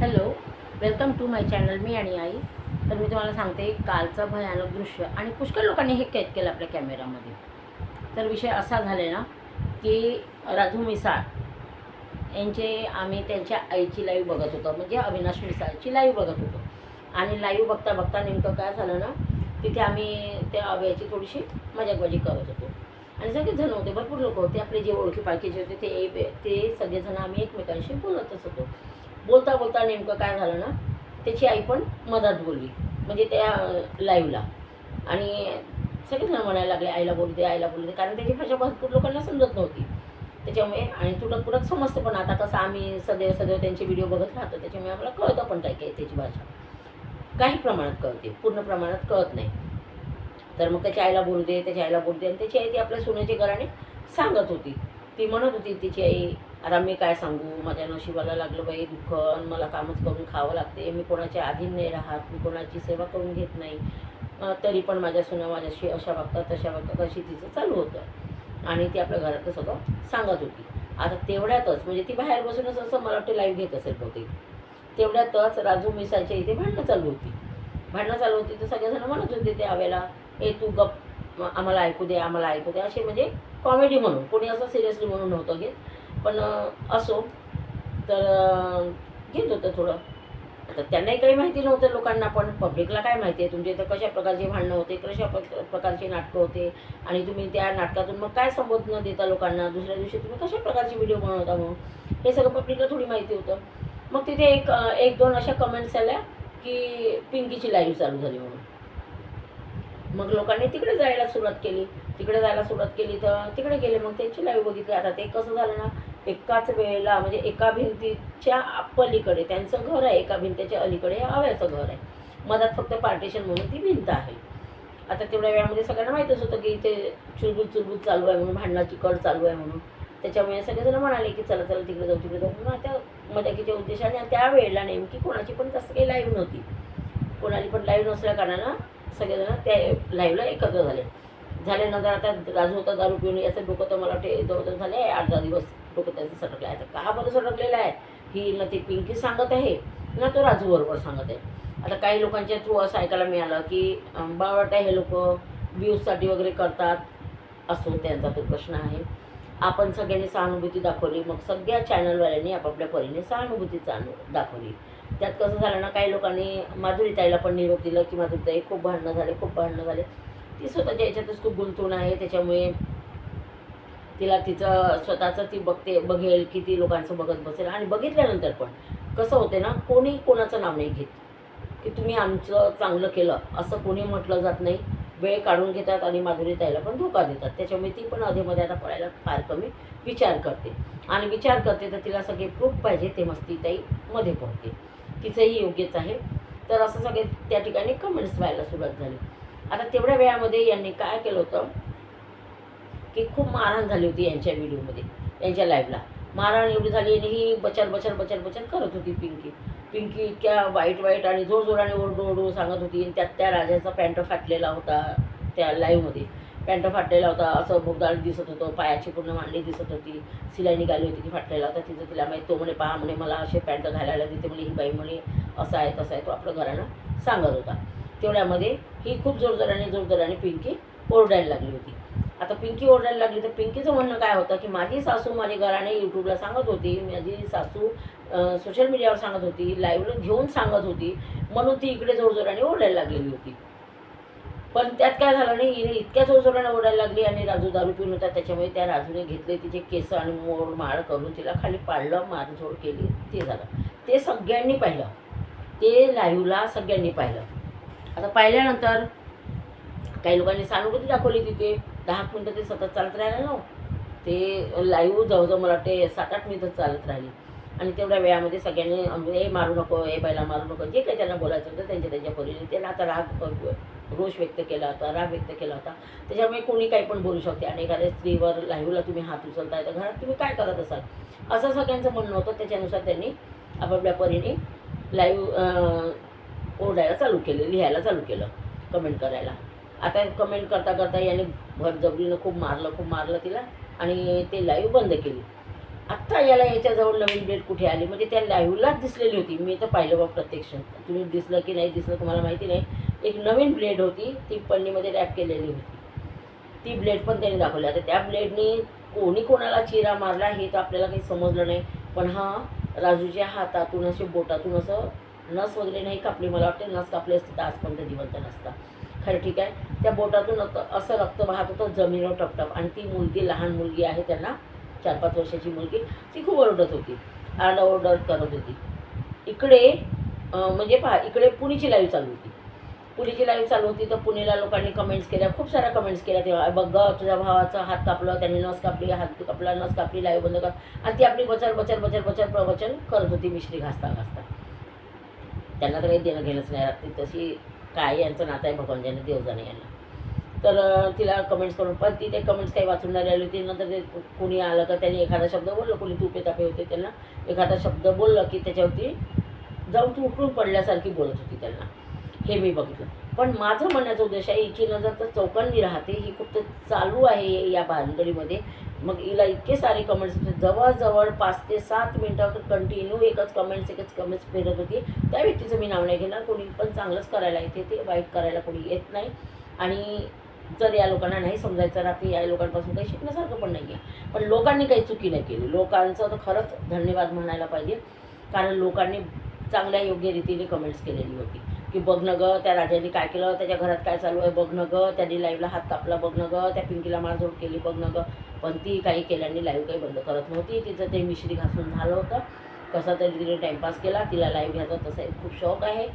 Hello, welcome to my channel. मी आणि आई. तर मी तुम्हाला सांगते कालचं भयानक दृश्य आणि पुष्कळ लोकांनी हे कैद केलं आपल्या कॅमेरामध्ये. तर विषय असा झाला ना की राजू मिसाळ आम्ही त्यांच्या आईची लाईव्ह बघत होतो, म्हणजे अविनाश मिसाळची लाईव्ह बघत होतो. आणि लाईव्ह बघता बघता नेमकं काय झालं ना, तिथे आम्ही त्या अव्याची थोडीशी मजाकबाजी करत होतो. आणि सगळेजण होते, भरपूर लोक होते आपले, जे ओळखी पाळखीचे होते ते सगळेजण आम्ही एकमेकांशी बोलतच होतो. बोलता बोलता नेमकं काय झालं ना, त्याची आई पण मधात बोलली, म्हणजे त्या लाईव्हला. आणि सगळेजण म्हणायला लागले आईला बोलू दे, आईला बोलू दे, कारण त्याची भाषा भरपूर लोकांना समजत नव्हती. त्याच्यामुळे आणि तुटक तुटक समजतं पण, आता कसं आम्ही सदैव सदैव त्यांचे व्हिडिओ बघत राहतो, त्याच्यामुळे आम्हाला कळतं पण काय काय त्याची भाषा काही प्रमाणात कळते, पूर्ण प्रमाणात कळत नाही. तर मग त्याच्या आईला बोलू दे, त्याच्या आईला बोलू दे. आणि त्याची आई ती आपल्या सुनेच्या घराने सांगत होती. ती म्हणत होती तिची आई, आता मी काय सांगू, माझ्या नशिबाला लागलं बाई दुःख, आणि मला कामच करून खावं लागते, मी कोणाच्या अधीन नाही राहत, मी कोणाची सेवा करून घेत नाही, तरी पण माझ्या सुना माझ्याशी अशा वागतात तशा वागतात, अशी तिचं चालू होतं. आणि ती आपल्या घरातलं सगळं सांगत होती. आता तेवढ्यातच, म्हणजे ती बाहेर बसूनच असं मला वाटतं लाईव्ह घेत असेल बहुतेक, तेवढ्यातच राजू मिसाच्या इथे भांडणं चालू होती. तर सगळेजण म्हणत होते त्या आवेला, ए तू गप, आम्हाला ऐकू दे, आम्हाला ऐकू दे, असे म्हणजे कॉमेडी म्हणून, कोणी असं सिरियसली म्हणून नव्हतं घेत, पण असो. तर घेत होतं थोडं. आता त्यांनाही काही माहिती नव्हतं लोकांना, पण पब्लिकला काय माहिती आहे तुमच्या इथं कशा प्रकारचे भांडणं होते, कशा प्रकारचे नाटकं होते, आणि तुम्ही त्या नाटकातून मग काय संबोधन देता लोकांना, दुसऱ्या दिवशी तुम्ही कशा प्रकारचे व्हिडिओ बनवता, म्हणून हे सगळं पब्लिकला थोडी माहिती होतं. मग तिथे एक दोन अशा कमेंट्स आल्या की पिंकीची लाईव्ह चालू झाली म्हणून. मग लोकांनी तिकडे जायला सुरुवात केली. तर तिकडे गेले, मग त्यांची लाईव्ह बघितली. आता ते कसं झालं ना, एकाच वेळेला म्हणजे एका भिंतीच्या पलीकडे त्यांचं घर आहे, एका भिंतीच्या अलीकडे आव्याचं घर आहे, मधात फक्त पार्टिशन म्हणून ती भिंत आहे. आता तेवढ्या वेळामध्ये सगळ्यांना माहीतच होतं की इथे चुलबुल चालू आहे म्हणून, भांडणाची कड चालू आहे म्हणून. त्याच्यामुळे सगळेजण म्हणाले की चला चला तिकडे जाऊ म्हणून. आता मजाकीच्या उद्देशाने त्यावेळेला नेमकी कोणाची पण तसं काही लाईव्ह नव्हती, कोणाली पण लाईव्ह नसल्या कारणानं सगळेजण त्या लाईव्हला एकत्र झाल्यानंतर आता राजू होता दारू पिऊन, याचं डोकं तर मला वाटते जवळजवळ झाले 8-10 दिवस डोकं त्याचं सटकलं आहे. आता का बरं सटकलेलं आहे, ही ना ती पिंकी सांगत आहे ना तो राजू बरोबर सांगत आहे. आता काही लोकांच्या थ्रू असं ऐकायला मिळालं की बावळट हे लोक व्ह्यूजसाठी वगैरे करतात, असो त्यांचा तो प्रश्न आहे. आपण सगळ्यांनी सहानुभूती दाखवली, मग सगळ्या चॅनलवाल्यांनी आपापल्या परीने सहानुभूती दाखवली. त्यात कसं झालं ना, काही लोकांनी माधुरीताईला पण निरोप दिला की माधुरीताई खूप भांडणं झाले. ती स्वतःच्या याच्यातच खूप गुंतून आहे, त्याच्यामुळे तिला तिचं स्वतःचं ती बघेल किती लोकांचं बघत बसेल. आणि बघितल्यानंतर पण कसं होते ना, कोणी कोणाचं नाव नाही घेत की तुम्ही आमचं चांगलं केलं, असं कोणी म्हटलं जात नाही. वेळ काढून घेतात आणि माधुरीताईला पण धोका देतात. त्याच्यामुळे ती पण अधेमध्ये आता पडायला फार कमी विचार करते, आणि विचार करते तर तिला सगळे प्रूफ पाहिजे, ते मस्ती ताई मध्ये पडते. तिचंही योग्यच आहे. तर असं सगळे त्या ठिकाणी कमेंट्स व्हायला सुरुवात झाली. आता तेवढ्या वेळामध्ये यांनी काय केलं होतं की खूप मारहाण झाली होती यांच्या व्हिडिओमध्ये, यांच्या लाईव्हला मारहाण एवढी झाली. आणि ही बचर करत होती पिंकी इतक्या वाईट आणि जोरजोराने ओरडू सांगत होती. आणि त्यात त्या राजाचा पॅन्ट फाटलेला होता, त्या लाईव्हमध्ये पॅन्ट फाटलेला होता, असं भोगदाळ दिसत होतं, पायाची पूर्ण मांडी दिसत होती, सिलाई निघाली होती की फाटलेला होता. तिला माहीत, तो म्हणे पहा म्हणे मला असे पॅन्ट घालायला देते म्हणे ही बाई म्हणे, असं आहे तसं आहे, तो आपलं घरानं सांगत होता. तेवढ्यामध्ये ही खूप जोरजोराने पिंकी ओरडायला लागली होती. आता पिंकी ओरडायला लागली तर पिंकीचं म्हणणं काय होतं की माझी सासू माझ्या घराने यूट्यूबला सांगत होती, माझी सासू सोशल मीडियावर सांगत होती, लाईव्हला घेऊन सांगत होती, म्हणून ती इकडे जोरजोराने ओरडायला लागलेली होती. पण त्यात काय झालं नाही, हिने इतक्या जोरजोराने ओरडायला लागली. आणि राजू दारू पिऊन होता, त्याच्यामुळे त्या राजूने घेतले तिचे केस आणि माळ करून तिला खाली पाडलं, मारझोड केली. ते झालं, ते सगळ्यांनी पाहिलं, ते लाईव्हला सगळ्यांनी पाहिलं. आता पाहिल्यानंतर काही लोकांनी सहानुभूती दाखवली. तिथे 10 मिनटं ते सतत चालत राहिलं ना, ते लाईव्ह जवळजवळ मला वाटते 7-8 मिनिटं चालत राहिली. आणि तेवढ्या वेळामध्ये सगळ्यांनी हे मारू नको, हे बाईला मारू नको, जे काही त्यांना बोलायचं होतं त्यांच्या परीने त्यांना आता रोष व्यक्त केला होता, राग व्यक्त केला होता. त्याच्यामुळे कोणी काही पण बोलू शकते. आणि एखाद्या स्त्रीवर लाईव्हला तुम्ही हात उचलताय तर घरात तुम्ही काय करत असाल, असं सगळ्यांचं म्हणणं होतं. त्याच्यानुसार त्यांनी आपापल्या परीने लाईव्ह ओरडायला चालू केलं, लिहायला चालू केलं, कमेंट करायला. आता कमेंट करता याने भरजबरीनं खूप मारलं तिला, आणि ते लाईव्ह बंद केली. आत्ता याला याच्याजवळ नवीन ब्लेड कुठे आली, म्हणजे त्या लाईव्हलाच दिसलेली होती. मी तर पाहिलं बा प्रत्यक्ष. तुम्ही दिसलं की नाही दिसलं तुम्हाला माहिती नाही. एक नवीन ब्लेड होती, ती पन्नीमध्ये रॅप केलेली होती. ती ब्लेड पण त्यांनी दाखवली. आता त्या ब्लेडनी कोणी कोणाला चिरा मारला हे तर आपल्याला काही समजलं नाही. पण राजूच्या हातातून असे बोटातून असं नस वगैरे नाही कापली. मला वाटते नस कापली असती तर आजपर्यंत जिवंत नसता. खरं ठीक आहे. त्या बोटातून असं रक्त वाहत होतं जमिनीवर टपटप. आणि ती मुलगी, लहान मुलगी आहे, त्यांना 4-5 वर्षाची मुलगी, ती खूप ओरडत होती, आरडाओरड करत होती. इकडे म्हणजे पहा, इकडे पुणेची लाईव्ह चालू होती. पुणेची लाईव्ह चालू होती तर पुणेला लोकांनी कमेंट्स केल्या, खूप साऱ्या कमेंट्स केल्या. तेव्हा बघ तुझ्या भावाचा हात कापलं, त्याने नस कापली, हात कापला, नस कापली, लाईव्ह बंद कर. आणि ती आपली बचर बचर बचर बचर प्रवचन करत होती मिश्री घासता घासता. त्यांना तर काही देणं घेणंच नाही राहत. तशी काय यांचं नातं आहे भगवान ज्याने देव जाणे यांना. तर तिला कमेंट्स करून, पण ती ते कमेंट्स काही वाचून नाही राहिली होती. नंतर ते कोणी आलं का त्यांनी एखादा शब्द बोललं, कोणी तुपे तापे होते त्यांना एखादा शब्द बोललं की त्याच्यावरती जाऊन ती उठून पडल्यासारखी बोलत होती त्यांना. हे मी बघितलं. पण माझं म्हणण्याचा उद्देश आहे, हिची नजर तर चौकांनी राहते, ही खूप चालू आहे या भानगडीमध्ये. मग हिला इतके सारे कमेंट्स होते, जवळजवळ 5 ते 7 मिनटं कंटिन्यू एकच कमेंट्स फिरत होती. त्या व्यक्तीचं मी नाव नाही घेणार. कोणी पण चांगलंच करायला येते, ते वाईट करायला कोणी येत नाही. आणि जर या लोकांना नाही समजायचं राहते, या लोकांपासून काही शिकण्यासारखं पण नाही आहे. पण लोकांनी काही चुकी नाही केली. लोकांचं तर खरंच धन्यवाद म्हणायला पाहिजे. कारण लोकांनी चांगल्या योग्य रीतीने कमेंट्स केलेली होती की बघ न गं त्या राजाने काय केलं, त्याच्या घरात काय चालू आहे बघ न गं, त्यांनी लाईव्हला हात कापला बघ न गं, त्या पिंकीला मारझोड केली बघ न गं. पण ती काही केल्याने लाईव्ह काही बंद करत नव्हती. तिचं ते मिश्री घासून झालं होतं. कसा तरी तिने टाईमपास केला. तिला लाईव्ह घ्यायचा तसा खूप शौक आहे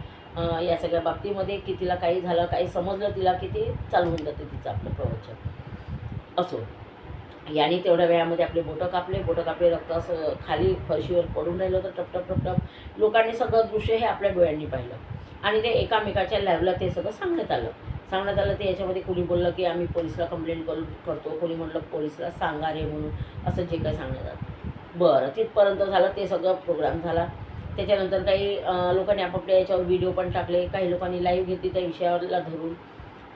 या सगळ्या बाबतीमध्ये, की तिला काही झालं, काही समजलं तिला, की ते चालू होऊन जाते तिचं आपलं प्रवचन. असो, याने तेवढ्या वेळामध्ये आपले बोटं कापले, रक्त असं खाली फरशीवर पडून राहिलं होतं टपटप टपटप. लोकांनी सगळं दृश्य हे आपल्या डोळ्यांनी पाहिलं. आणि ते एकामेकाच्या लाईव्हला ते सगळं सांगण्यात आलं. ते याच्यामध्ये कोणी बोललं की आम्ही पोलिसला कंप्लेंट करतो, कोणी म्हटलं पोलिसला सांगा रे म्हणून, असं जे काही सांगण्यात आलं. बरं, तिथपर्यंत झालं. ते सगळं प्रोग्राम झाला. त्याच्यानंतर काही लोकांनी आपापल्या याच्यावर व्हिडिओ पण टाकले. काही लोकांनी लाईव्ह घेतली त्या विषयावरला धरून.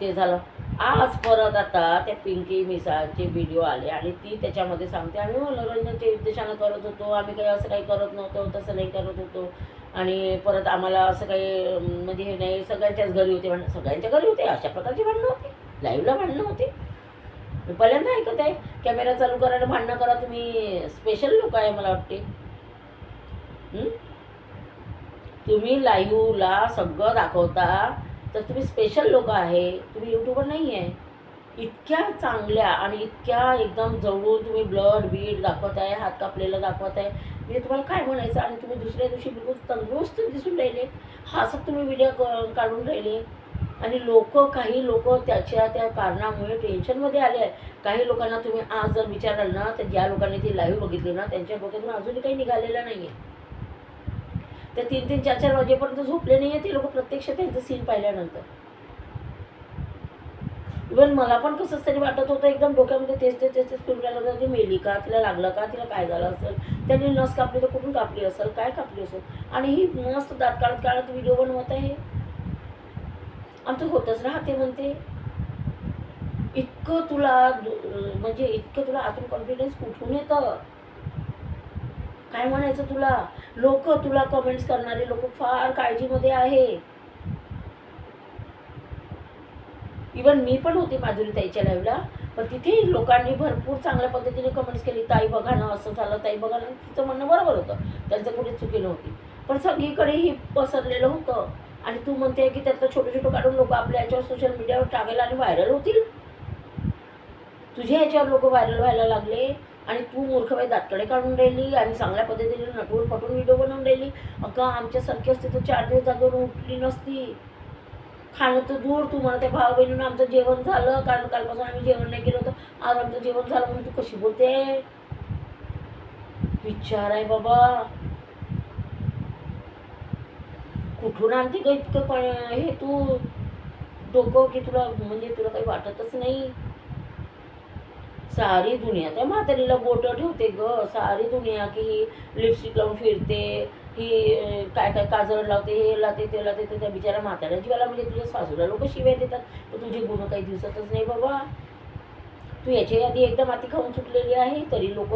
ते झालं. आज परत आता त्या पिंकी मिसाळचे व्हिडिओ आले आणि ती त्याच्यामध्ये सांगते आम्ही मनोरंजनाच्या उद्देशानं करत होतो, आम्ही काही असं काही करत नव्हतो, तसं नाही करत होतो. आणि परत आम्हाला असं काही म्हणजे हे नाही, सगळ्यांच्याच घरी होते भांडणं, सगळ्यांच्या घरी होते, अशा प्रकारची भांडणं होती, लाईव्हला भांडणं होते. मी पहिल्यांदा ऐकत आहे. कॅमेरा चालू करायला भांडणं करा, तुम्ही स्पेशल लोक आहे मला वाटते. तुम्ही लाईव्हला सगळं दाखवता तर तुम्ही स्पेशल लोक आहे, तुम्ही यूट्यूबर नाही आहे. इतक्या चांगल्या आणि इतक्या एकदम जवळून तुम्ही ब्लड बीड दाखवत आहे, हात कापलेलं दाखवत आहे. म्हणजे तुम्हाला काय म्हणायचं. आणि तुम्ही दुसऱ्या दिवशी बिलकुल तंदुरुस्त दिसून राहिले, हसत तुम्ही व्हिडिओ काढून राहिले. आणि काही लोक त्या कारणामुळे टेन्शनमध्ये आले आहे. काही लोकांना तुम्ही आज जर विचाराल ना, तर ज्या लोकांनी ती लाईव्ह बघितली ना, त्यांच्या डोक्यातून अजूनही काही निघालेलं नाही आहे. ते 3-3, 4-4 वाजेपर्यंत झोपले नाही आहे ते लोक प्रत्यक्ष त्यांचं सीन पाहिल्यानंतर. इव्हन मला पण कसंच तरी वाटत होतं, एकदम डोक्यामध्ये तेच फिरून राहिलं होतं. ती मेली का, तिला लागलं का, तिला काय झालं असेल, त्यांनी नस कापली तर कुठून कापली असेल, काय कापली असेल. आणि ही मस्त दात काढत व्हिडिओ बनवत आहे. आमचं होतच राहते म्हणते. इतकं तुला आतून कॉन्फिडन्स कुठून येतं, काय म्हणायचं तुला. तुला कमेंट्स करणारे लोक फार काळजीमध्ये आहे. इवन मी पण होते माधुरी ताईच्या लाईव्हला, पण तिथे लोकांनी भरपूर चांगल्या पद्धतीने कमेंट्स केली. ताई बघा ना असं झालं, ताई बघा ना. तिचं म्हणणं बरोबर होतं, त्यांचं कुठेच चुकी नव्हती. पण सगळीकडे ही पसरलेलं होतं. आणि तू म्हणते की त्यातलं छोटं काढून लोक आपल्या याच्यावर सोशल मीडियावर टाकायला आणि व्हायरल होतील. तुझ्या ह्याच्यावर लोक व्हायरल व्हायला लागले आणि तू मूर्खबाई दातकडे काढून राहिली आणि चांगल्या पद्धतीने नटवून पटून व्हिडिओ बनवून राहिली. अगं आमच्यासारखी असते तर 4 दिवस जागेवर उठली नसती. खाणं तर दूर, तू म्हणा त्या भाऊ बहिणीनं आमचं जेवण झालं, कारण कालपासून आम्ही जेवण नाही केलं होतं, आज आमचं जेवण झालं म्हणून तू कशी बोलते. विचार आहे बाबा, कुठून आणते ग इतकं हे तू डोकं, की तुला काही वाटतच नाही. सारी दुनिया त्या म्हातारीला बोटं ठेवते ग, सारी दुनिया, की ही लिपस्टिक लावून फिरते, ही काय काजळ लावते, हे लावते ते लावते. तर त्या बिचारा म्हाताऱ्या जीवाला म्हणजे तुझ्या सासूला लोक शिव्या देतात, तर तुझे गुण काही दिसतच नाही बाबा. तू याच्या आधी एकदा माती खाऊन चुकलेली आहे, तरी लोक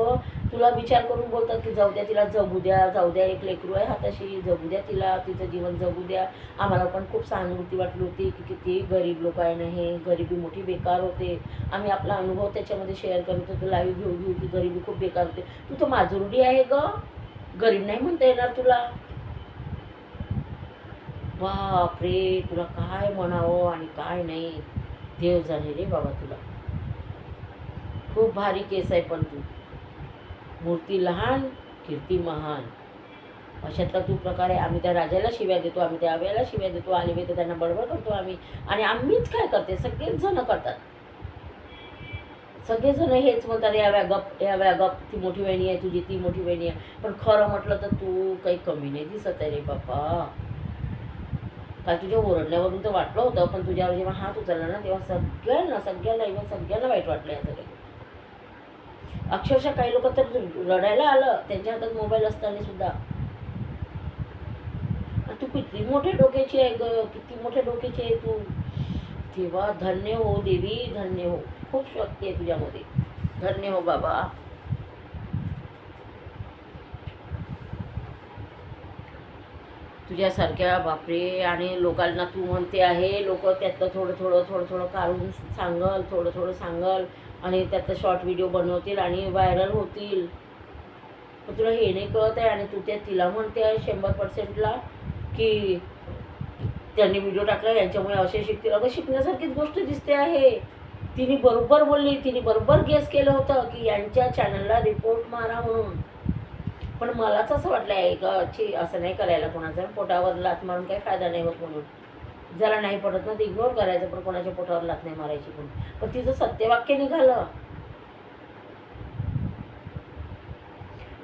तुला विचार करून बोलतात की जाऊ द्या तिला, जगू द्या, जाऊ द्या, एक लेकरू आहे हाताशी, जगू द्या तिला, तिचं जीवन जगू द्या. आम्हाला पण खूप सहानुभूती वाटली होती की किती गरीब लोक आहे ना, हे गरिबी मोठी बेकार होते. आम्ही आपला अनुभव त्याच्यामध्ये शेअर करत होतो, लाईव्ह घेऊ की गरिबी खूप बेकार होते. तू तर माजुरडी आहे ग, गरीब नाही म्हणता येणार तुला. बापरे, तुला काय म्हणावं आणि काय नाही, देव जाणे रे बाबा तुला. खूप भारी केस आहे, पण तू मूर्ती लहान कीर्ती महान अशातला तू प्रकार आहे. आम्ही त्या राजाला शिव्या देतो, आम्ही त्या आव्याला शिव्या देतो, आले तर त्यांना बडबड करतो आम्ही. आणि आम्हीच काय करते, सगळेच जण करतात, सगळेजण हेच म्हणतात याव्या गप, याव्या गप, ती मोठी बहिणी आहे तुझी, ती मोठी बहिणी आहे. पण खरं म्हटलं तर तू काही कमी नाही दिसत आहे रे बापा. काल तुझ्या ओरडण्यावरून तर वाटलं होतं, पण तुझ्यावर जेव्हा हात उचलला ना तेव्हा सगळ्यांना इव्हन सगळ्यांना वाईट वाटलं. या सगळं अक्षरशः काही लोक तर रडायला आलं त्यांच्या हातात मोबाईल असताना सुद्धा. तू किती मोठ्या डोक्याची आहे ग, किती मोठ्या डोक्याची आहे तू. तेव्हा धन्य हो देवी, धन्य हो, खूप शक्ती आहे तुझ्यामध्ये, धन्य हो बाबा. तुझ्यासारख्या बापरे. आणि लोकांना तू म्हणते आहे, लोक त्यातलं थोडं थोडं थोडं थोडं काढून सांगल, थोडं थोडं सांगल आणि त्यातलं शॉर्ट व्हिडिओ बनवतील आणि व्हायरल होतील. पण तुला हे नाही कळत आहे. आणि तू त्या तिला म्हणते आहे 100%ला की त्यांनी व्हिडिओ टाकला यांच्यामुळे असे शिकतील. अगं शिकण्यासारखीच गोष्ट दिसते आहे. तिने बरोबर बोलली, तिने बरोबर गेस केलं होतं की यांच्या चॅनलला रिपोर्ट मारा म्हणून. पण मलाच असं वाटलं आहे का अच्छी असं नाही करायला कोणाचं, पोटावर लात मारून काही फायदा नाही होत म्हणून. ज्याला नाही पडत ना ते इग्नोर करायचं, पण कोणाच्या पोटावर लात नाही मारायची. पण तिचं सत्यवाक्य निघालं.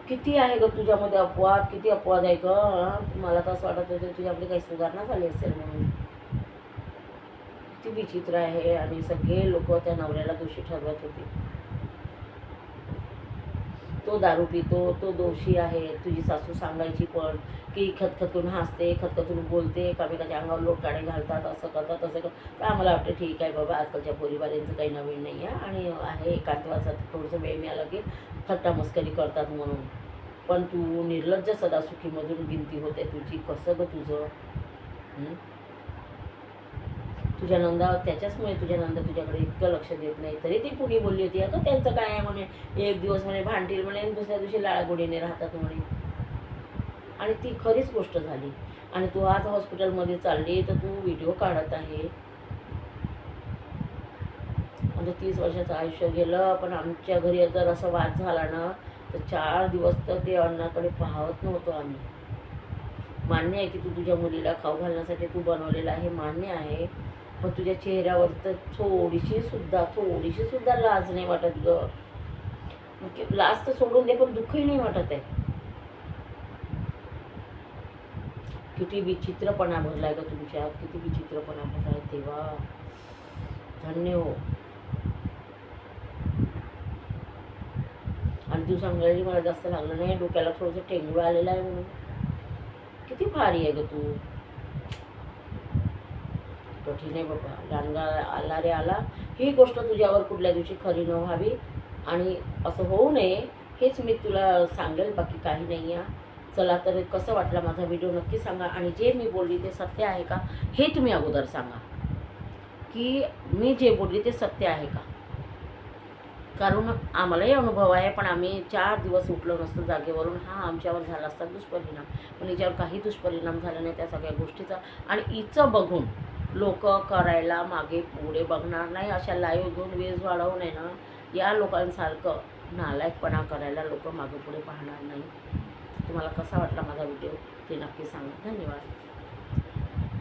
किती आहे ग तुझ्यामध्ये अपवाद, किती अपवाद आहे ग. मला तर असं वाटत होतं तुझ्यामध्ये काही सुधारणा झाली असेल म्हणून. किती विचित्र आहे. आणि सगळे लोक त्या नवऱ्याला दोषी ठरवत होते. तो दारू पितो, तो दोषी आहे. तुझी सासू सांगायची पण की खतखतून हसते, खतखतून बोलते, एकामेकाच्या अंगावर लोटकाडे घालतात, असं करतात तसं करतात. तर आम्हाला वाटतं ठीक आहे बाबा, आजकालच्या पोरीबाऱ्यांचं काही नवीन नाही आहे आणि आहे एकांतवासात थोडंसं वेळ मिळाला की थट्टा मस्करी करतात म्हणून. पण तू निर्लज्ज सदासुखीमधून गिनती होते तुझी. कसं ग तुझं. तुझ्या नंदा, त्याच्याचमुळे तुझ्या नंदा तुझ्याकडे इतकं लक्ष देत नाही. तरी ती कुणी बोलली होती अगं त्यांचं काय आहे म्हणे, एक दिवस म्हणे भांडतील म्हणे, दुसऱ्या दिवशी लाळगोडीने राहतात म्हणे. आणि ती खरीच गोष्ट झाली. आणि तू आज हॉस्पिटलमध्ये चालली तर तू व्हिडिओ काढत आहे. म्हणजे 30 वर्षाचं आयुष्य गेलं. पण आमच्या घरी जर असं वाद झाला ना तर 4 दिवस तर ते अन्नाकडे पाहत नव्हतो आम्ही. मान्य आहे की तू तुझ्या मुलीला खाऊ घालण्यासाठी तू बनवलेलं आहे, मान्य आहे. पण तुझ्या चेहऱ्यावर तर थोडीशी सुद्धा लाज नाही वाटत ग. लाज तर सोडून दे, पण दुःखही नाही वाटत आहे. किती विचित्रपणा भरलाय ग तुमच्यात, किती विचित्रपणा भरलाय. तेव्हा धन्य हो. आणि तू सांगायची मला जास्त लागलं नाही, डोक्याला थोडंसं टेंगूळ आलेलं आहे म्हणून. किती भारी आहे ग तू. कठीण आहे बाबा. लांगा आला रे आला. ही गोष्ट तुझ्यावर कुठल्या दिवशी खरी न व्हावी आणि असं होऊ नये हेच मी तुला सांगेल, बाकी काही नाही आहे. चला तर कसं वाटला माझा व्हिडिओ नक्की सांगा. आणि जे मी बोलली ते सत्य आहे का हे तुम्ही अगोदर सांगा, की मी जे बोलली ते सत्य आहे का. कारण आम्हालाही अनुभव आहे. पण आम्ही 4 दिवस उठलो नसतो जागेवरून. हा आमच्यावर झाला असता दुष्परिणाम, पण हिच्यावर काही दुष्परिणाम झाला नाही त्या सगळ्या गोष्टीचा. आणि हिचं बघून लोक करायला मागे पुढे बघणार नाही. अशा लाईव्ह घेऊन व्ह्यूज वाढवून आहे ना, या लोकांसारखं नालायकपणा करायला लोक मागे पुढे पाहणार नाही. तुम्हाला कसा वाटला माझा व्हिडिओ ते नक्की सांगा. धन्यवाद.